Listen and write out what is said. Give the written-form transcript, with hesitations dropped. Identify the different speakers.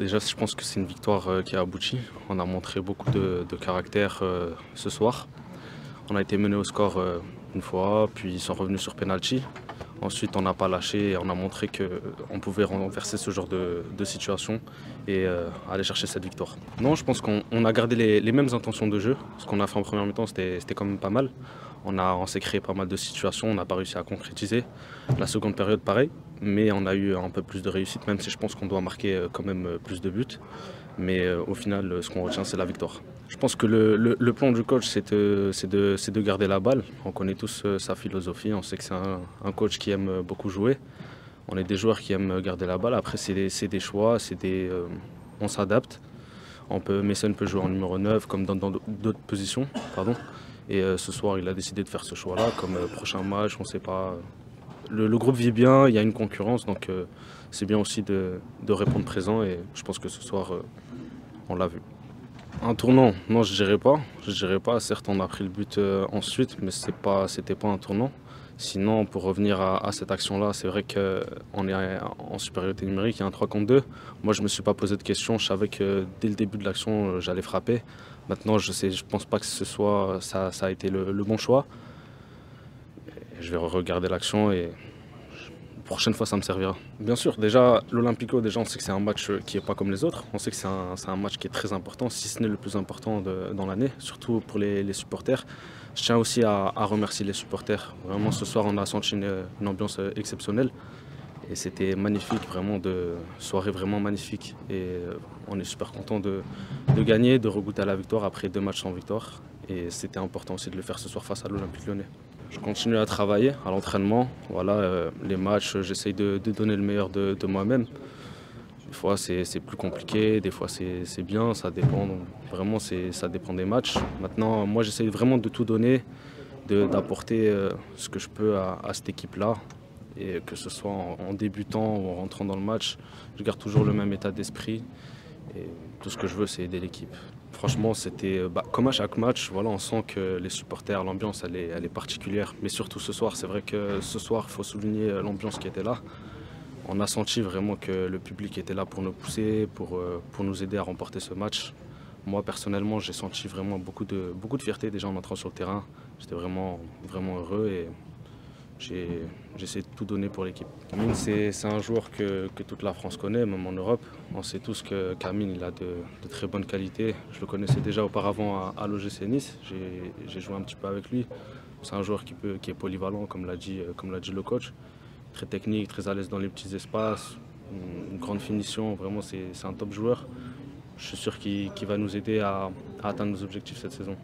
Speaker 1: Déjà, je pense que c'est une victoire qui a abouti. On a montré beaucoup de caractère ce soir. On a été mené au score une fois, puis ils sont revenus sur penalty. Ensuite, on n'a pas lâché et on a montré qu'on pouvait renverser ce genre de situation et aller chercher cette victoire. Non, je pense qu'on a gardé les mêmes intentions de jeu. Ce qu'on a fait en première mi-temps, c'était quand même pas mal. On s'est créé pas mal de situations, on n'a pas réussi à concrétiser. La seconde période, pareil, mais on a eu un peu plus de réussite, même si je pense qu'on doit marquer quand même plus de buts. Mais au final, ce qu'on retient, c'est la victoire. Je pense que le plan du coach, c'est de garder la balle. On connaît tous sa philosophie, on sait que c'est un coach qui aime beaucoup jouer. On est des joueurs qui aiment garder la balle. Après, c'est des choix, on s'adapte. Mason peut jouer en numéro 9 comme dans d'autres positions. Pardon. Et ce soir, il a décidé de faire ce choix-là. Comme prochain match, on ne sait pas. Le groupe vit bien, il y a une concurrence, donc c'est bien aussi de répondre présent. Et je pense que ce soir, on l'a vu. Un tournant, non, je dirais pas. Je dirais pas. Certes, on a pris le but ensuite, mais c'était pas un tournant. Sinon, pour revenir à cette action-là, c'est vrai qu'on est en supériorité numérique, il y a un 3 contre 2. Moi, je ne me suis pas posé de questions. Je savais que dès le début de l'action, j'allais frapper. Maintenant, je pense pas que ça a été le bon choix. Je vais regarder l'action et la prochaine fois, ça me servira. Bien sûr, déjà, l'Olympico, déjà, on sait que c'est un match qui n'est pas comme les autres. On sait que c'est un match qui est très important, si ce n'est le plus important dans l'année, surtout pour les supporters. Je tiens aussi à remercier les supporters. Vraiment, ce soir, on a senti une ambiance exceptionnelle. Et c'était magnifique, vraiment, soirée vraiment magnifique. Et on est super content de gagner, de regoûter à la victoire après 2 matchs sans victoire. Et c'était important aussi de le faire ce soir face à l'Olympique Lyonnais. Je continue à travailler à l'entraînement. Voilà, les matchs, j'essaye de donner le meilleur de moi-même. Des fois, c'est plus compliqué, des fois, c'est bien, ça dépend. Donc, vraiment, ça dépend des matchs. Maintenant, moi, j'essaye vraiment de tout donner, d'apporter ce que je peux à cette équipe-là. Et que ce soit en débutant ou en rentrant dans le match, je garde toujours le même état d'esprit. Et tout ce que je veux, c'est aider l'équipe. Franchement, c'était comme à chaque match, voilà, on sent que les supporters, l'ambiance, elle est particulière. Mais surtout ce soir, c'est vrai que ce soir, il faut souligner l'ambiance qui était là. On a senti vraiment que le public était là pour nous pousser, pour nous aider à remporter ce match. Moi, personnellement, j'ai senti vraiment beaucoup de fierté déjà en entrant sur le terrain. J'étais vraiment, vraiment heureux et j'ai essayé de tout donner pour l'équipe. Carmine, c'est un joueur que toute la France connaît, même en Europe. On sait tous que Carmine, il a de très bonnes qualités. Je le connaissais déjà auparavant à l'OGC Nice. J'ai joué un petit peu avec lui. C'est un joueur qui est polyvalent, comme l'a dit le coach. Très technique, très à l'aise dans les petits espaces, une grande finition. Vraiment, c'est un top joueur. Je suis sûr qu'il va nous aider à atteindre nos objectifs cette saison.